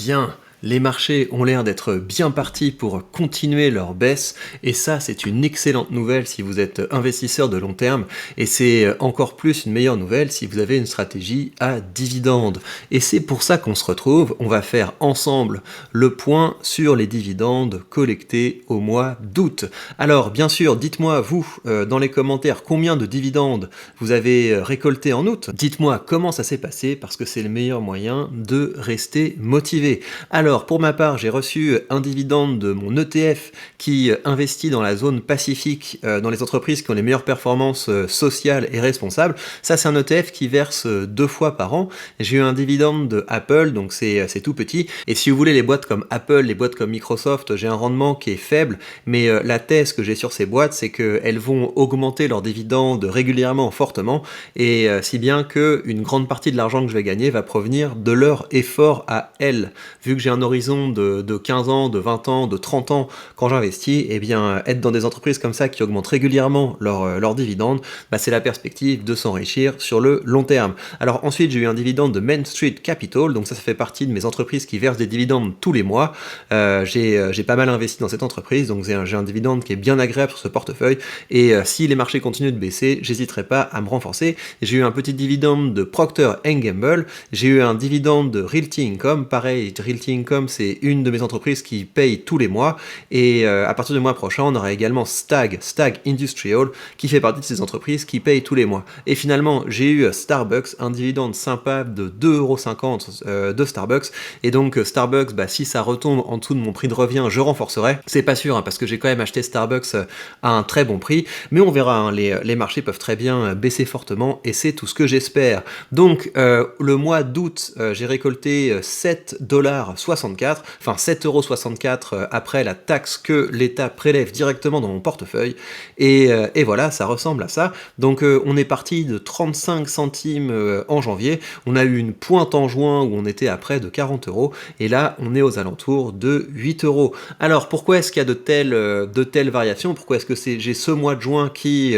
Bien, les marchés ont l'air d'être bien partis pour continuer leur baisse et ça c'est une excellente nouvelle si vous êtes investisseur de long terme et c'est encore plus une meilleure nouvelle si vous avez une stratégie à dividendes. Et c'est pour ça qu'on se retrouve, on va faire ensemble le point sur les dividendes collectés au mois d'août. Alors bien sûr, dites-moi vous dans les commentaires combien de dividendes vous avez récolté en août. Dites-moi comment ça s'est passé parce que c'est le meilleur moyen de rester motivé. Alors, pour ma part, j'ai reçu un dividende de mon ETF qui investit dans la zone Pacifique, dans les entreprises qui ont les meilleures performances sociales et responsables. Ça, c'est un ETF qui verse 2 fois par an. J'ai eu un dividende de Apple, donc c'est tout petit. Et si vous voulez, les boîtes comme Apple, les boîtes comme Microsoft, j'ai un rendement qui est faible, mais la thèse que j'ai sur ces boîtes, c'est qu'elles vont augmenter leurs dividendes régulièrement, fortement, et si bien qu'une grande partie de l'argent que je vais gagner va provenir de leur effort à elles. Vu que j'ai un horizon de 15 ans, de 20 ans, de 30 ans quand j'investis, eh bien être dans des entreprises comme ça qui augmentent régulièrement leurs dividendes, bah, c'est la perspective de s'enrichir sur le long terme. Alors ensuite j'ai eu un dividende de Main Street Capital, donc ça fait partie de mes entreprises qui versent des dividendes tous les mois. J'ai pas mal investi dans cette entreprise, donc j'ai un dividende qui est bien agréable sur ce portefeuille, et si les marchés continuent de baisser, j'hésiterai pas à me renforcer. J'ai eu un petit dividende de Procter Gamble, j'ai eu un dividende de Realty Income, pareil, Realty Income c'est une de mes entreprises qui paye tous les mois, et à partir du mois prochain on aura également Stag Industrial qui fait partie de ces entreprises qui payent tous les mois. Et finalement j'ai eu Starbucks, un dividende sympa de 2,50 € de Starbucks, et donc Starbucks, bah, si ça retombe en dessous de mon prix de revient, je renforcerai. C'est pas sûr, hein, parce que j'ai quand même acheté Starbucks à un très bon prix, mais on verra, hein, les marchés peuvent très bien baisser fortement, et c'est tout ce que j'espère. Donc le mois d'août, j'ai récolté 7,64 $, enfin 7,64 € après la taxe que l'État prélève directement dans mon portefeuille, et voilà, ça ressemble à ça. Donc on est parti de 35 centimes en janvier, on a eu une pointe en juin où on était à près de 40 €, et là on est aux alentours de 8 €. Alors pourquoi est-ce qu'il y a de telles variations? Pourquoi est-ce que j'ai ce mois de juin qui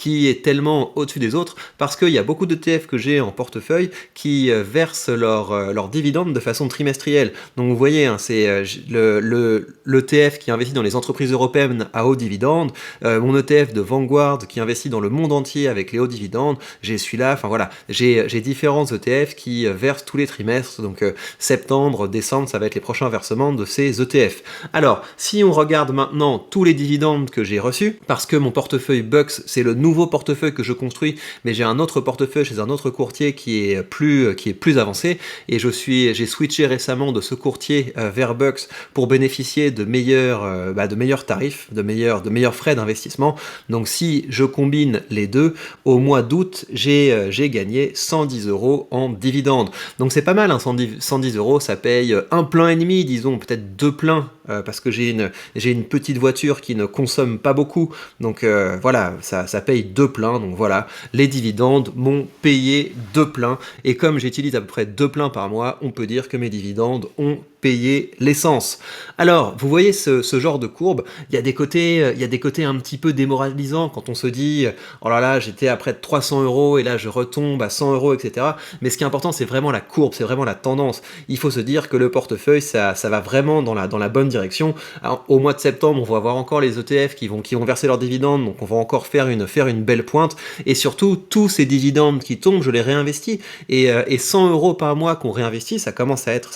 est tellement au-dessus des autres? Parce qu'il y a beaucoup d'ETF que j'ai en portefeuille qui versent leurs dividendes de façon trimestrielle. Donc vous voyez, hein, c'est l'ETF qui investit dans les entreprises européennes à haut dividende, mon ETF de Vanguard qui investit dans le monde entier avec les hauts dividendes, j'ai celui-là, enfin voilà, j'ai différents ETF qui versent tous les trimestres, donc septembre, décembre, ça va être les prochains versements de ces ETF. Alors, si on regarde maintenant tous les dividendes que j'ai reçus, parce que mon portefeuille Bucks, c'est le nouveau portefeuille que je construis, mais j'ai un autre portefeuille chez un autre courtier qui est plus avancé, et j'ai switché récemment de ce courtier vers Bucks pour bénéficier de meilleurs tarifs, de meilleurs frais d'investissement. Donc si je combine les deux, au mois d'août, j'ai gagné 110 € en dividendes. Donc c'est pas mal, hein, 110 €, ça paye un plein et demi, disons, peut-être 2 pleins, parce que j'ai une petite voiture qui ne consomme pas beaucoup, donc voilà, ça paye 2 pleins, donc voilà, les dividendes m'ont payé 2 pleins, et comme j'utilise à peu près 2 pleins par mois, on peut dire que mes dividendes ont payer l'essence. Alors, vous voyez ce genre de courbe, il y a des côtés un petit peu démoralisants quand on se dit « Oh là là, j'étais à près de 300 € et là je retombe à 100 €, etc. » Mais ce qui est important, c'est vraiment la courbe, c'est vraiment la tendance. Il faut se dire que le portefeuille, ça va vraiment dans la bonne direction. Alors, au mois de septembre, on va avoir encore les ETF qui vont verser leurs dividendes, donc on va encore faire une belle pointe. Et surtout, tous ces dividendes qui tombent, je les réinvestis. Et 100 € par mois qu'on réinvestit, ça commence à être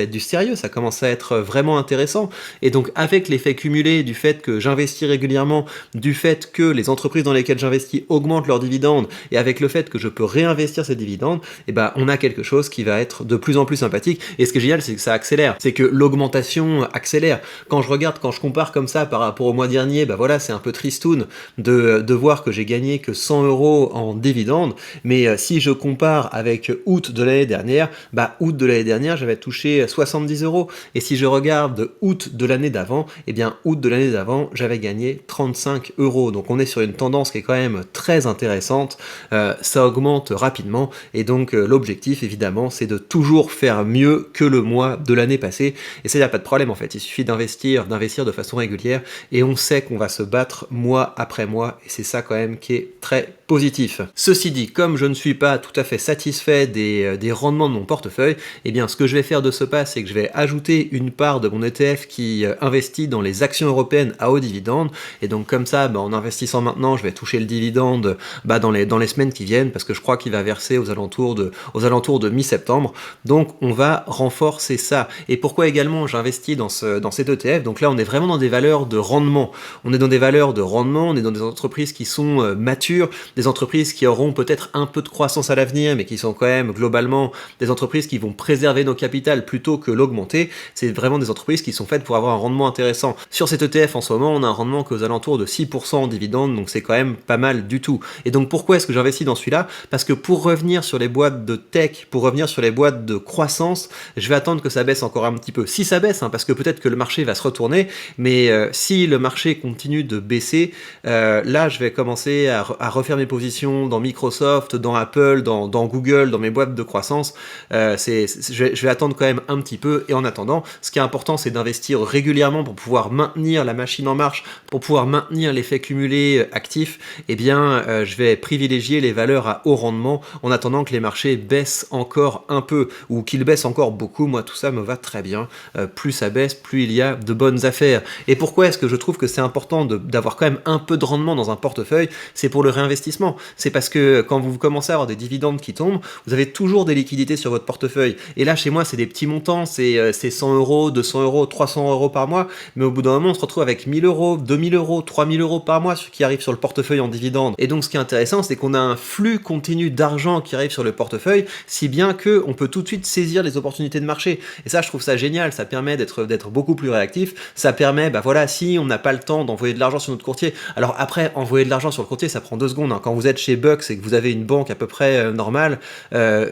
du sérieux. Ça commence à être vraiment intéressant, et donc avec l'effet cumulé du fait que j'investis régulièrement, du fait que les entreprises dans lesquelles j'investis augmentent leurs dividendes, et avec le fait que je peux réinvestir ces dividendes, et ben on a quelque chose qui va être de plus en plus sympathique. Et ce qui est génial, c'est que ça accélère, c'est que l'augmentation accélère. Quand je compare comme ça par rapport au mois dernier, ben voilà, c'est un peu tristoun de voir que j'ai gagné que 100 € en dividendes, mais si je compare avec août de l'année dernière, août de l'année dernière, j'avais touché 70 €. Et si je regarde août de l'année d'avant, eh bien août de l'année d'avant, j'avais gagné 35 €. Donc on est sur une tendance qui est quand même très intéressante, ça augmente rapidement, et donc l'objectif évidemment c'est de toujours faire mieux que le mois de l'année passée, et ça, il n'y a pas de problème en fait, il suffit d'investir de façon régulière, et on sait qu'on va se battre mois après mois, et c'est ça quand même qui est très positif. Ceci dit, comme je ne suis pas tout à fait satisfait des rendements de mon portefeuille, eh bien ce que je vais faire de ce pas, c'est que je vais ajouter une part de mon ETF qui investit dans les actions européennes à haut dividende. Et donc comme ça, en investissant maintenant, je vais toucher le dividende dans les semaines qui viennent, parce que je crois qu'il va verser aux alentours de mi-septembre. Donc on va renforcer ça. Et pourquoi également j'investis dans cet ETF? Donc là, on est vraiment dans des valeurs de rendement. On est dans des valeurs de rendement, on est dans des entreprises qui sont matures, des entreprises qui auront peut-être un peu de croissance à l'avenir, mais qui sont quand même globalement des entreprises qui vont préserver nos capitales plutôt que l'augmenter. C'est vraiment des entreprises qui sont faites pour avoir un rendement intéressant. Sur cet ETF en ce moment, on a un rendement qu'aux alentours de 6% en dividendes, donc c'est quand même pas mal du tout. Et donc pourquoi est-ce que j'investis dans celui-là? Parce que pour revenir sur les boîtes de tech, pour revenir sur les boîtes de croissance, je vais attendre que ça baisse encore un petit peu. Si ça baisse, parce que peut-être que le marché va se retourner, mais si le marché continue de baisser, là je vais commencer à refaire mes positions dans Microsoft, dans Apple, dans Google, dans mes boîtes de croissance. Je vais attendre quand même un petit peu, et en attendant, ce qui est important, c'est d'investir régulièrement pour pouvoir maintenir la machine en marche, pour pouvoir maintenir l'effet cumulé actif. Eh bien, je vais privilégier les valeurs à haut rendement en attendant que les marchés baissent encore un peu, ou qu'ils baissent encore beaucoup. Moi, tout ça me va très bien. Plus ça baisse, plus il y a de bonnes affaires. Et pourquoi est-ce que je trouve que c'est important d'avoir quand même un peu de rendement dans un portefeuille? C'est pour le réinvestissement. C'est parce que quand vous commencez à avoir des dividendes qui tombent, vous avez toujours des liquidités sur votre portefeuille. Et là, chez moi, c'est des petits montants, c'est 100 euros, 200 euros, 300 euros par mois, mais au bout d'un moment, on se retrouve avec 1000 euros, 2000 euros, 3000 euros par mois qui arrivent sur le portefeuille en dividendes. Et donc, ce qui est intéressant, c'est qu'on a un flux continu d'argent qui arrive sur le portefeuille, si bien qu'on peut tout de suite saisir les opportunités de marché. Et ça, je trouve ça génial, ça permet d'être beaucoup plus réactif, ça permet, si on n'a pas le temps d'envoyer de l'argent sur notre courtier, alors après, envoyer de l'argent sur le courtier, ça prend 2 secondes, Quand vous êtes chez Bucks et que vous avez une banque à peu près normale,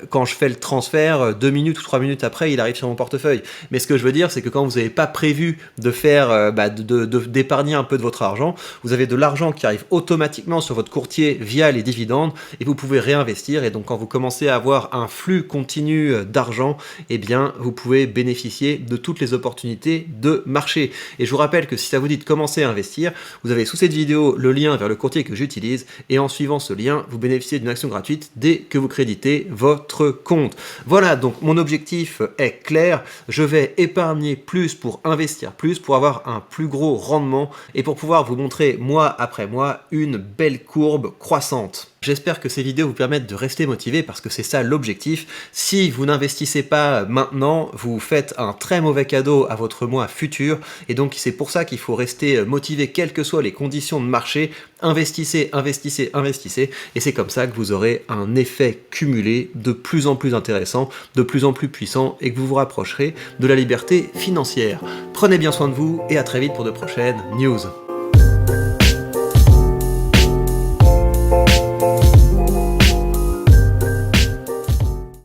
quand je fais le transfert, 2 minutes ou 3 minutes après, il arrive sur mon portefeuille. Mais ce que je veux dire, c'est que quand vous n'avez pas prévu de faire, d'épargner un peu de votre argent, vous avez de l'argent qui arrive automatiquement sur votre courtier via les dividendes, et vous pouvez réinvestir. Et donc quand vous commencez à avoir un flux continu d'argent, eh bien vous pouvez bénéficier de toutes les opportunités de marché. Et je vous rappelle que si ça vous dit de commencer à investir, vous avez sous cette vidéo le lien vers le courtier que j'utilise, et en suivant ce lien, vous bénéficiez d'une action gratuite dès que vous créditez votre compte. Voilà, donc mon objectif est clair, je vais épargner plus pour investir plus, pour avoir un plus gros rendement, et pour pouvoir vous montrer mois après mois une belle courbe croissante. J'espère que ces vidéos vous permettent de rester motivé, parce que c'est ça l'objectif. Si vous n'investissez pas maintenant, vous faites un très mauvais cadeau à votre moi futur, et donc c'est pour ça qu'il faut rester motivé quelles que soient les conditions de marché. Investissez, investissez, investissez, et c'est comme ça que vous aurez un effet cumulé de plus en plus intéressant, de plus en plus puissant, et que vous vous rapprocherez de la liberté financière. Prenez bien soin de vous, et à très vite pour de prochaines news.